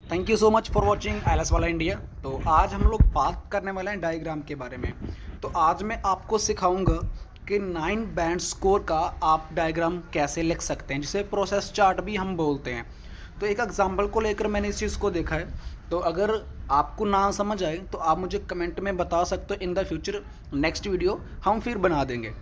Thank you so much for watching ILS वाला India. तो आज हम लोग बात करने वाले हैं डायग्राम के बारे में। तो आज मैं आपको सिखाऊंगा कि 9 बैंड स्कोर का आप डायग्राम कैसे लिख सकते हैं, जिसे प्रोसेस चार्ट भी हम बोलते हैं। तो एक एग्जांपल को लेकर मैंने इस चीज़ को देखा है। तो अगर आपको ना समझ आए तो आप मुझे कमेंट में बता सकते हो। In the future next video हम फिर बना देंगे।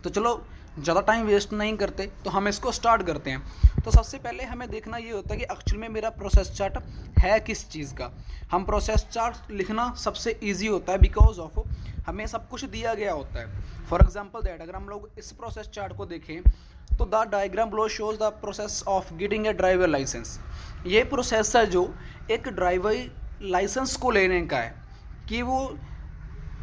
तो चलो ज़्यादा टाइम वेस्ट नहीं करते, तो हम इसको स्टार्ट करते हैं। तो सबसे पहले हमें देखना ये होता है कि एक्चुअल में मेरा प्रोसेस चार्ट है किस चीज़ का। हम प्रोसेस चार्ट लिखना सबसे इजी होता है बिकॉज ऑफ हमें सब कुछ दिया गया होता है। फॉर एग्जांपल दैट अगर हम लोग इस प्रोसेस चार्ट को देखें तो the diagram below shows the process of getting a driver licence. ये प्रोसेस है जो एक ड्राइवर लाइसेंस को लेने का है, कि वो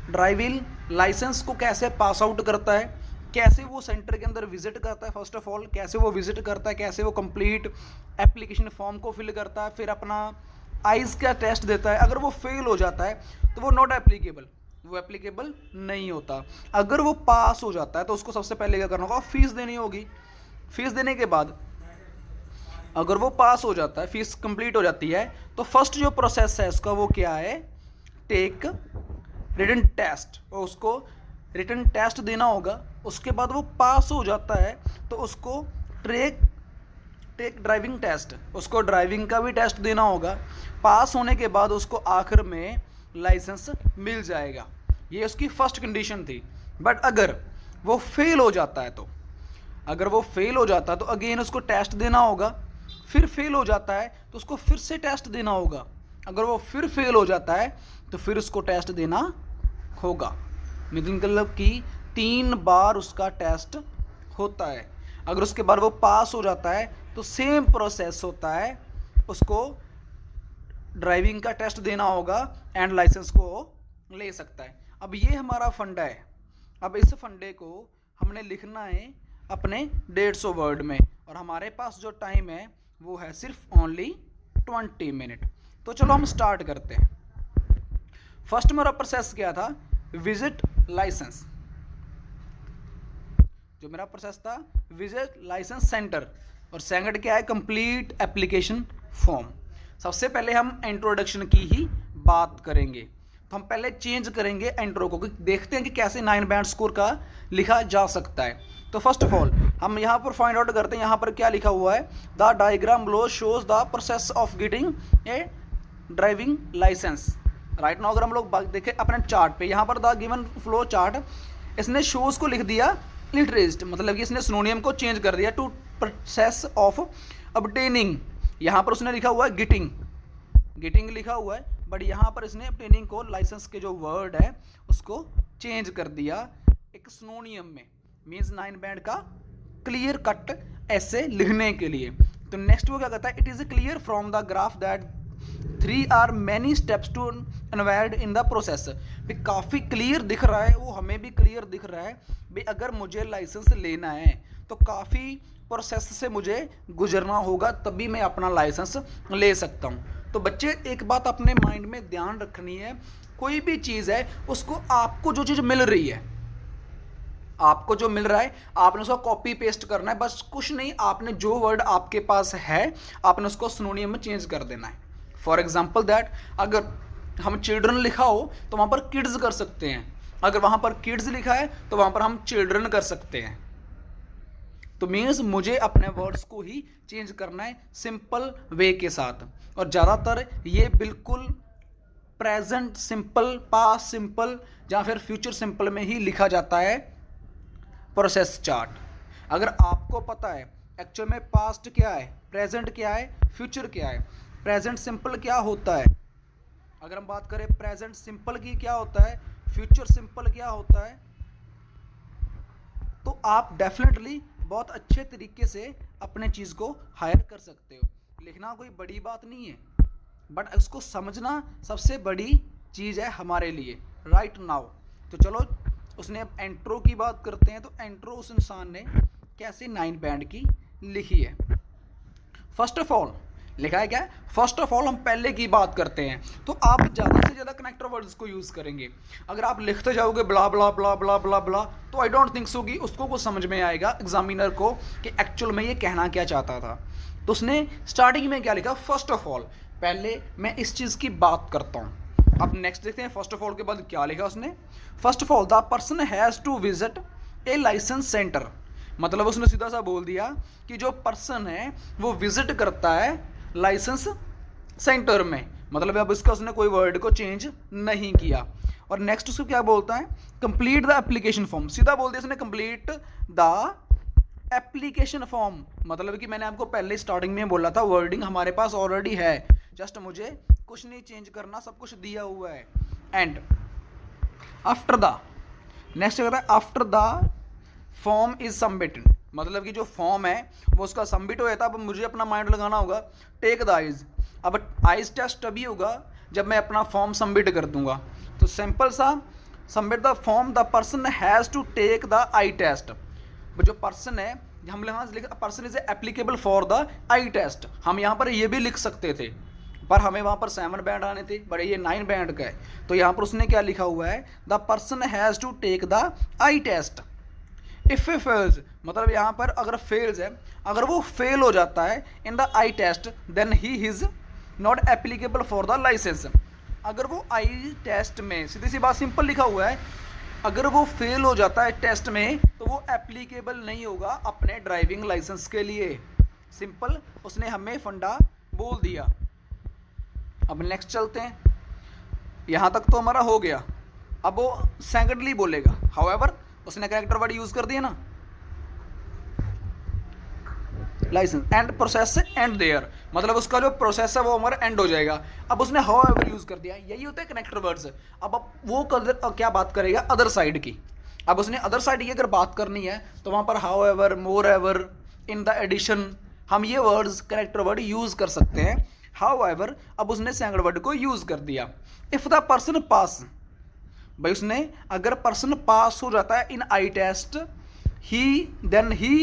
ड्राइविंग लाइसेंस को कैसे पास आउट करता है, कैसे वो सेंटर के अंदर विजिट करता है। फर्स्ट ऑफ ऑल कैसे वो विजिट करता है, कैसे वो कंप्लीट एप्लीकेशन फॉर्म को फिल करता है, फिर अपना आइज़ का टेस्ट देता है। अगर वो फेल हो जाता है तो वो नॉट एप्लीकेबल, वो एप्लीकेबल नहीं होता। अगर वो पास हो जाता है तो उसको सबसे पहले क्या करना होगा, फीस देनी होगी। फीस देने के बाद अगर वो पास हो जाता है, फीस कंप्लीट हो जाती है, तो फर्स्ट जो प्रोसेस है उसका वो क्या है, टेक रिटन टेस्ट। और उसको रिटन टेस्ट देना होगा। उसके बाद वो पास हो जाता है तो उसको टेक ड्राइविंग टेस्ट, उसको ड्राइविंग का भी टेस्ट देना होगा। पास होने के बाद उसको आखिर में लाइसेंस मिल जाएगा। ये उसकी फर्स्ट कंडीशन थी। बट अगर वो फेल हो जाता है तो अगर वो फेल हो जाता है तो अगेन उसको टेस्ट देना होगा। फिर फेल हो जाता है तो उसको फिर से टेस्ट देना होगा। अगर वो फिर फेल हो जाता है तो फिर उसको टेस्ट देना होगा। मतलब कि 3 बार उसका टेस्ट होता है। अगर उसके बाद वो पास हो जाता है तो सेम प्रोसेस होता है, उसको ड्राइविंग का टेस्ट देना होगा एंड लाइसेंस को ले सकता है। अब ये हमारा फंडा है। अब इस फंडे को हमने लिखना है अपने 150 वर्ड में, और हमारे पास जो टाइम है वो है सिर्फ ओनली 20 मिनट। तो चलो हम स्टार्ट करते हैं। फर्स्ट मेरा प्रोसेस क्या था, विजिट लाइसेंस। जो मेरा प्रोसेस था विजिट लाइसेंस सेंटर, और सेकंड क्या है, कंप्लीट एप्लीकेशन फॉर्म। सबसे पहले हम इंट्रोडक्शन की ही बात करेंगे। तो हम पहले चेंज करेंगे इंट्रो को, देखते हैं कि कैसे 9 बैंड स्कोर का लिखा जा सकता है। तो फर्स्ट ऑफ ऑल हम यहाँ पर फाइंड आउट करते हैं, यहाँ पर क्या लिखा हुआ है, the diagram below shows the process of getting a driving licence. Right now अगर हम लोग देखें अपने चार्ट पे, यहाँ पर द गिवन फ्लो चार्ट, इसने शोज को लिख दिया लिटरेस्ट, मतलब कि इसने सिनोनियम को चेंज कर दिया टू प्रोसेस ऑफ ऑब्टेनिंग। यहाँ पर उसने लिखा हुआ है गेटिंग, गेटिंग लिखा हुआ है, बट यहाँ पर इसने ऑब्टेनिंग को लाइसेंस के जो वर्ड है उसको चेंज कर दिया एक सिनोनियम में। मीन्स 9 बैंड का क्लियर कट ऐसे लिखने के लिए। तो नेक्स्ट वो क्या कहता है, it is clear from the graph that 3 are many steps to involve in the process. भी काफ़ी क्लियर दिख रहा है, वो हमें भी क्लियर दिख रहा है भी अगर मुझे लाइसेंस लेना है तो काफ़ी प्रोसेस से मुझे गुजरना होगा, तभी मैं अपना लाइसेंस ले सकता हूँ। तो बच्चे एक बात अपने माइंड में ध्यान रखनी है, कोई भी चीज़ है उसको आपको जो चीज़ मिल रही है, आपको जो मिल रहा है आपने उसको कॉपी पेस्ट करना है, बस कुछ नहीं। आपने जो वर्ड आपके पास है आपने उसको सिनोनियम में चेंज कर देना है। फॉर एग्जाम्पल दैट अगर हम चिल्ड्रन लिखा हो तो वहाँ पर किड्स कर सकते हैं, अगर वहाँ पर किड्स लिखा है तो वहाँ पर हम चिल्ड्रन कर सकते हैं। तो मीन्स मुझे अपने वर्ड्स को ही चेंज करना है सिंपल वे के साथ। और ज़्यादातर ये बिल्कुल प्रेजेंट सिंपल, पास्ट सिंपल या फिर फ्यूचर सिंपल में ही लिखा जाता है प्रोसेस चार्ट। अगर आपको पता है एक्चुअल में पास्ट क्या है, प्रेजेंट क्या है, फ्यूचर क्या है, प्रेजेंट सिंपल क्या होता है, अगर हम बात करें प्रेजेंट सिंपल की क्या होता है, फ्यूचर सिंपल क्या होता है, तो आप डेफिनेटली बहुत अच्छे तरीके से अपने चीज़ को हायर कर सकते हो। लिखना कोई बड़ी बात नहीं है, बट उसको समझना सबसे बड़ी चीज़ है हमारे लिए राइट नाउ। तो चलो उसने अब एंट्रो की बात करते हैं। तो एंट्रो उस इंसान ने कैसे 9 बैंड की लिखी है। फर्स्ट ऑफ ऑल लिखा है क्या है, फर्स्ट ऑफ ऑल हम पहले की बात करते हैं, तो आप ज़्यादा से ज़्यादा कनेक्टर वर्ड्स को यूज़ करेंगे। अगर आप लिखते जाओगे ब्ला ब्ला ब्ला ब्ला ब्ला ब्ला, तो आई डोंट थिंक सो कि उसको कुछ समझ में आएगा एग्जामिनर को कि एक्चुअल में ये कहना क्या चाहता था। तो उसने स्टार्टिंग में क्या लिखा, फर्स्ट ऑफ ऑल, पहले मैं इस चीज़ की बात करता हूँ। अब नेक्स्ट देखते हैं फर्स्ट ऑफ ऑल के बाद क्या लिखा उसने। First of all the person has to visit a licence centre, मतलब उसने सीधा सा बोल दिया कि जो पर्सन है वो विजिट करता है लाइसेंस सेंटर में, मतलब अब इसका उसने कोई वर्ड को चेंज नहीं किया। और नेक्स्ट उसको क्या बोलता है, कंप्लीट द एप्लीकेशन फॉर्म, सीधा बोल दिया उसने कंप्लीट द एप्लीकेशन फॉर्म, मतलब कि मैंने आपको पहले स्टार्टिंग में बोला था वर्डिंग हमारे पास ऑलरेडी है, जस्ट मुझे कुछ नहीं चेंज करना, सब कुछ दिया हुआ है। एंड आफ्टर द, नेक्स्ट कहता है after the form is submitted, मतलब कि जो फॉर्म है वो उसका सबमिट हो जाता है। अब मुझे अपना माइंड लगाना होगा, टेक द आइज, अब आइज टेस्ट तभी होगा जब मैं अपना फॉर्म सबमिट कर दूंगा। तो सिंपल सा, submit the form, the person has to take the eye test, जो पर्सन है, हम यहाँ लिखा person is applicable for the eye test, हम यहाँ पर ये भी लिख सकते थे पर हमें वहाँ पर 7 बैंड आने थे, बट ये 9 बैंड का है। तो यहाँ पर उसने क्या लिखा हुआ है, the person has to take the eye test. If a fails, मतलब यहाँ पर अगर फेल्स है, अगर वो फेल हो जाता है in the eye test, then he is not applicable for the licence. अगर वो आई टेस्ट में, सीधी सी बात, सिंपल लिखा हुआ है, अगर वो फेल हो जाता है टेस्ट में तो वो एप्लीकेबल नहीं होगा अपने ड्राइविंग लाइसेंस के लिए। सिंपल उसने हमें फंडा बोल दिया। अब नेक्स्ट चलते हैं, यहाँ तक तो हमारा हो गया। अब वो सेकेंडली बोलेगा, हाउएवर उसने कैरेक्टर वर्ड यूज कर दिया ना, licence and process and there, मतलब उसका जो प्रोसेस है वो हमारा एंड हो जाएगा। अब उसने हाउएवर यूज कर दिया, यही होता है कनेक्टर वर्ड्स। अब वो क्या बात करेगा, अदर साइड की। अब उसने अदर साइड की अगर बात करनी है तो वहां पर however, moreover, in the addition, हम ये वर्ड्स कनेक्टर वर्ड यूज कर सकते हैं। हाउएवर अब उसने सेकंड वर्ड को यूज कर दिया। इफ द पर्सन पास, भाई उसने अगर पर्सन पास हो जाता है इन आई test, he then he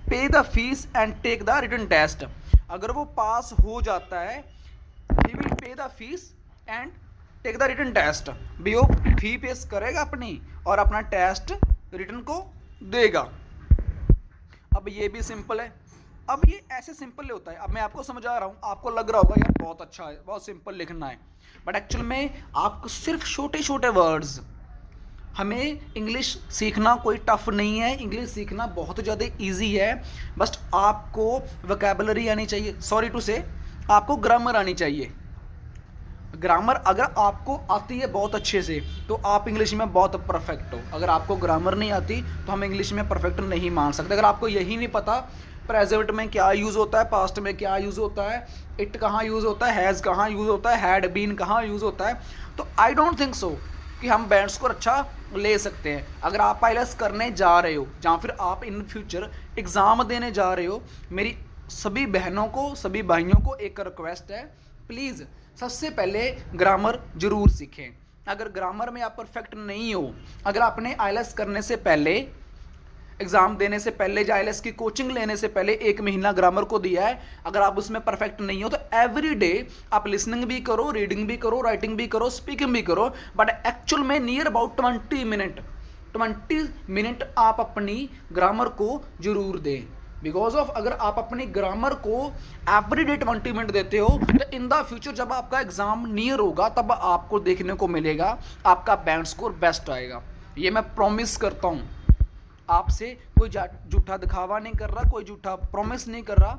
pay the fees and take the written test, अगर वो पास हो जाता है he will pay the fees and take the written test, भी वो फी पेश करेगा अपनी और अपना टेस्ट रिटन को देगा। अब ये भी सिंपल है, अब ये ऐसे सिंपल होता है। अब मैं आपको समझा रहा हूँ, आपको लग रहा होगा यार बहुत अच्छा है, बहुत सिंपल लिखना है, बट एक्चुअल में आपको सिर्फ छोटे छोटे वर्ड्स, हमें इंग्लिश सीखना कोई टफ नहीं है, इंग्लिश सीखना बहुत ज़्यादा इजी है। बस आपको वोकैबुलरी आनी चाहिए, सॉरी टू से आपको ग्रामर आनी चाहिए। ग्रामर अगर आपको आती है बहुत अच्छे से तो आप इंग्लिश में बहुत परफेक्ट हो। अगर आपको ग्रामर नहीं आती तो हम इंग्लिश में परफेक्ट नहीं मान सकते। अगर आपको यही नहीं पता प्रेजेंट में क्या यूज़ होता है, पास्ट में क्या यूज़ होता है, इट कहाँ यूज़ होता है, हैज़ कहाँ यूज़ होता है, हैड बीन कहाँ यूज़ होता है, तो आई डोंट थिंक सो कि हम बैंड स्कोर अच्छा ले सकते हैं। अगर आप आईएलटीएस करने जा रहे हो या फिर आप इन फ्यूचर एग्ज़ाम देने जा रहे हो, मेरी सभी बहनों को, सभी भाइयों को एक रिक्वेस्ट है, प्लीज़ सबसे पहले ग्रामर जरूर सीखें। अगर ग्रामर में आप परफेक्ट नहीं हो, अगर आपने आईएलटीएस करने से पहले, एग्ज़ाम देने से पहले या आईएलटीएस की कोचिंग लेने से पहले 1 महीना ग्रामर को दिया है, अगर आप उसमें परफेक्ट नहीं हो तो एवरी डे आप लिसनिंग भी करो, रीडिंग भी करो, राइटिंग भी करो, स्पीकिंग भी करो, बट एक्चुअल में नियर अबाउट 20 मिनट आप अपनी ग्रामर को जरूर दें। बिकॉज ऑफ अगर आप अपनी ग्रामर को एवरी डे 20 मिनट देते हो तो इन द फ्यूचर जब आपका एग्जाम नियर होगा तब आपको देखने को मिलेगा आपका बैंड स्कोर बेस्ट आएगा। ये मैं प्रॉमिस करता हूँ आपसे, कोई झूठा दिखावा नहीं कर रहा, कोई झूठा प्रॉमिस नहीं कर रहा।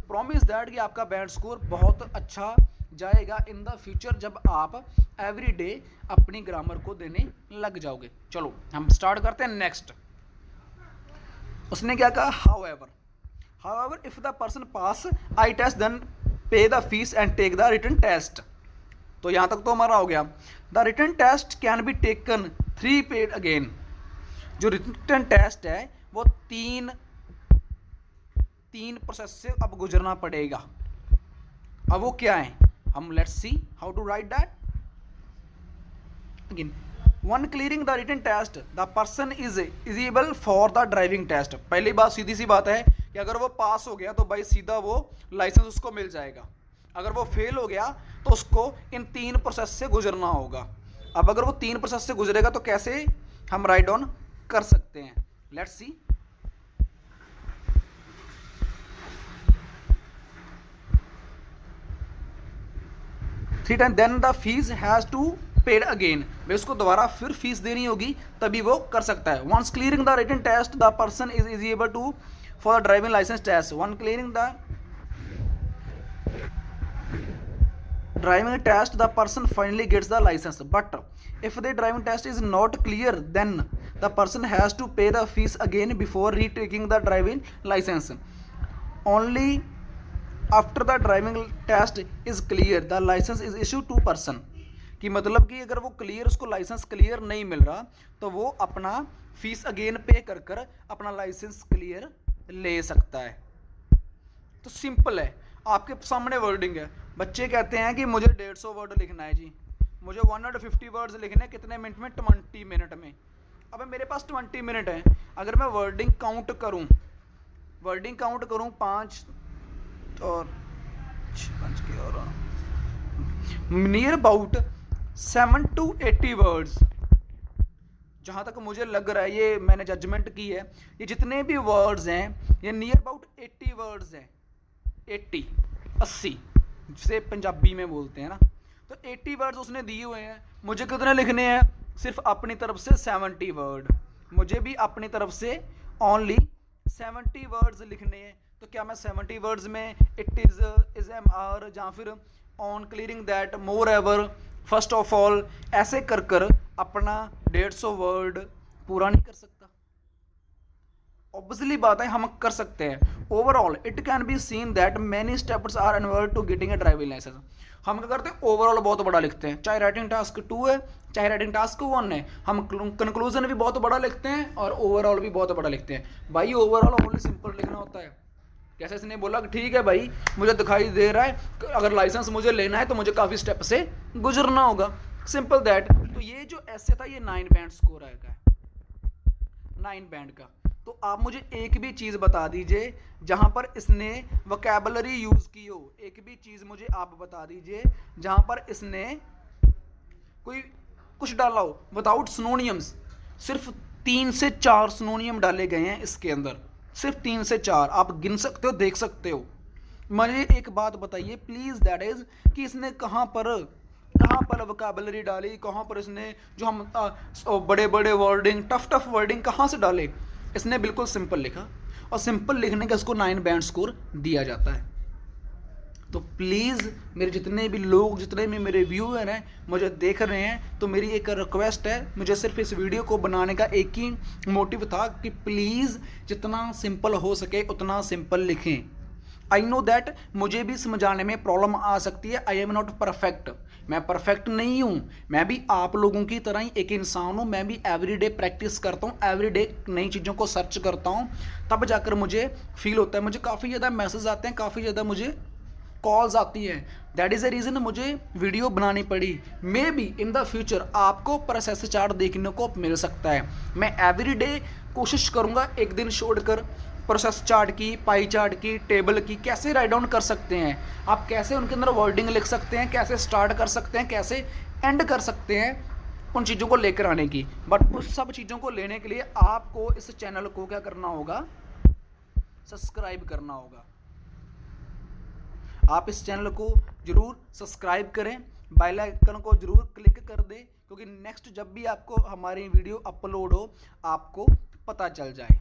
प्रॉमिस दैट कि आपका बैंड स्कोर बहुत अच्छा जाएगा इन द फ्यूचर जब आप एवरी डे अपनी ग्रामर को देने लग जाओगे। चलो हम स्टार्ट करते हैं नेक्स्ट। उसने क्या कहा, However, if the person pass eye test, then pay the fees and take the written test. तो यहाँ तक तो हमारा हो गया। The written test can be taken 3 paid again. जो written test है वो तीन प्रोसेस से अब गुजरना पड़ेगा। अब वो क्या है, हम let's see how to write that. Again, one clearing the written test, the person is eligible for the driving test. पहली बात सीधी सी बात है कि अगर वो पास हो गया तो भाई सीधा वो लाइसेंस उसको मिल जाएगा, अगर वो फेल हो गया तो उसको इन 3 प्रोसेस से गुजरना होगा। अब अगर वो 3 प्रोसेस से गुजरेगा तो कैसे हम राइड ऑन कर सकते हैं, let's see. Three time then the fees has to paid again, वे उसको दोबारा फिर फीस देनी होगी तभी वो कर सकता है। Once clearing the written test the person is able to for the driving licence test. Once clearing the driving test the person finally gets the license, but if the driving test is not clear then the person has to pay the fees again before retaking the driving license. Only after the driving test is clear the license is issued to person, कि मतलब कि अगर वो clear, उसको licence clear नहीं मिल रहा तो वो अपना फीस अगेन पे कर कर अपना लाइसेंस क्लियर ले सकता है। तो सिंपल है, आपके सामने वर्डिंग है। बच्चे कहते हैं कि मुझे 150 वर्ड लिखना है जी, मुझे 150 वर्ड्स लिखने कितने मिनट में, 20 मिनट में। अब मेरे पास 20 मिनट है, अगर मैं वर्डिंग काउंट करूं 5 और 5 के और नियर अबाउट 7 to 80 वर्ड्स, जहाँ तक मुझे लग रहा है, ये मैंने जजमेंट की है, ये जितने भी वर्ड्स हैं ये नियर अबाउट 80 वर्ड्स हैं। 80 जिसे पंजाबी में बोलते हैं ना, तो 80 वर्ड्स उसने दिए हुए हैं। मुझे कितने लिखने हैं, सिर्फ अपनी तरफ से 70 वर्ड, मुझे भी अपनी तरफ से ओनली 70 वर्ड्स लिखने हैं। तो क्या मैं 70 वर्ड्स में इट इज एम आर या फिर on clearing that more ever first of all ऐसे कर कर अपना 150 वर्ड पूरा नहीं कर सकता? ऑब्वियसली बात है हम कर सकते हैं। Overall it can be seen that many steps are involve to getting a driving licence. हम क्या करते हैं, ओवरऑल बहुत बड़ा लिखते हैं, चाहे राइटिंग टास्क 2 है चाहे राइटिंग टास्क 1 है। हम कंक्लूजन भी बहुत बड़ा लिखते हैं और ओवरऑल भी बहुत बड़ा लिखते हैं। भाई ओवरऑल ओनली सिंपल लिखना होता है। जैसे इसने बोला कि ठीक है भाई मुझे दिखाई दे रहा है अगर लाइसेंस मुझे लेना है तो मुझे काफ़ी स्टेप से गुजरना होगा, सिंपल दैट। तो ये जो ऐसे था ये 9 बैंड स्कोर आएगा, 9 बैंड का। तो आप मुझे एक भी चीज़ बता दीजिए जहाँ पर इसने वोकैबुलरी यूज़ की हो, एक भी चीज़ मुझे आप बता दीजिए जहाँ पर इसने कोई कुछ डाला हो विदाउट सिनोनियम्स। सिर्फ 3 से 4 सिनोनियम डाले गए हैं इसके अंदर, सिर्फ 3 से 4, आप गिन सकते हो, देख सकते हो। मुझे एक बात बताइए प्लीज़, दैट इज़ कि इसने कहाँ पर वोकैबुलरी डाली, कहाँ पर इसने जो हम बड़े बड़े वर्डिंग, टफ वर्डिंग कहाँ से डाले? इसने बिल्कुल सिंपल लिखा और सिंपल लिखने का इसको 9 बैंड स्कोर दिया जाता है। तो प्लीज़ मेरे जितने भी लोग, जितने भी मेरे व्यूअर हैं मुझे देख रहे हैं, तो मेरी एक रिक्वेस्ट है, मुझे सिर्फ इस वीडियो को बनाने का एक ही मोटिव था कि प्लीज़ जितना सिंपल हो सके उतना सिंपल लिखें। आई नो दैट मुझे भी समझाने में प्रॉब्लम आ सकती है, आई एम नॉट परफेक्ट, मैं परफेक्ट नहीं हूँ, मैं भी आप लोगों की तरह ही एक इंसान हूँ। मैं भी एवरीडे प्रैक्टिस करता हूँ, एवरीडे नई चीज़ों को सर्च करता हूँ, तब जाकर मुझे फील होता है। मुझे काफ़ी ज़्यादा मैसेज आते हैं, काफ़ी ज़्यादा मुझे कॉल्स आती हैं, दैट इज़ द रीज़न मुझे वीडियो बनानी पड़ी। May be in the future आपको प्रोसेस चार्ट देखने को मिल सकता है। मैं एवरीडे कोशिश करूँगा एक दिन छोड़कर प्रोसेस चार्ट की, पाई चार्ट की, टेबल की, कैसे राइट डाउन कर सकते हैं आप, कैसे उनके अंदर वर्डिंग लिख सकते हैं, कैसे स्टार्ट कर सकते हैं, कैसे एंड कर सकते हैं, उन चीज़ों को लेकर आने की। बट उस सब चीज़ों को लेने के लिए आपको इस चैनल को क्या करना होगा, सब्सक्राइब करना होगा। आप इस चैनल को जरूर सब्सक्राइब करें, बेल आइकन को जरूर क्लिक कर दें, क्योंकि नेक्स्ट जब भी आपको हमारी वीडियो अपलोड हो आपको पता चल जाए।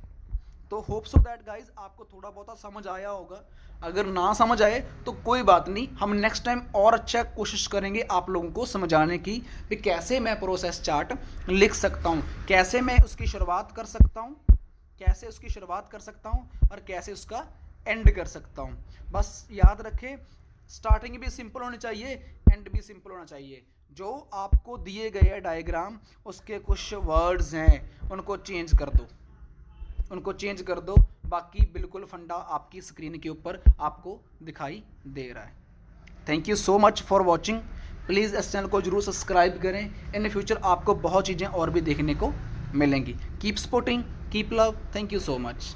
तो होप सो दैट गाइज आपको थोड़ा बहुत समझ आया होगा। अगर ना समझ आए तो कोई बात नहीं, हम नेक्स्ट टाइम और अच्छा कोशिश करेंगे आप लोगों को समझाने की कि कैसे मैं प्रोसेस चार्ट लिख सकता हूँ, कैसे मैं उसकी शुरुआत कर सकता हूँ, कैसे उसकी शुरुआत कर सकता हूँ और कैसे उसका एंड कर सकता हूँ। बस याद रखें, स्टार्टिंग भी सिंपल होनी चाहिए, एंड भी सिंपल होना चाहिए। जो आपको दिए गए डायग्राम उसके कुछ वर्ड्स हैं उनको चेंज कर दो, उनको चेंज कर दो, बाकी बिल्कुल फंडा आपकी स्क्रीन के ऊपर आपको दिखाई दे रहा है। Thank you so much for watching. Please इस चैनल को जरूर सब्सक्राइब करें, इन फ्यूचर आपको बहुत चीज़ें और भी देखने को मिलेंगी। Keep supporting, keep love, thank you so much.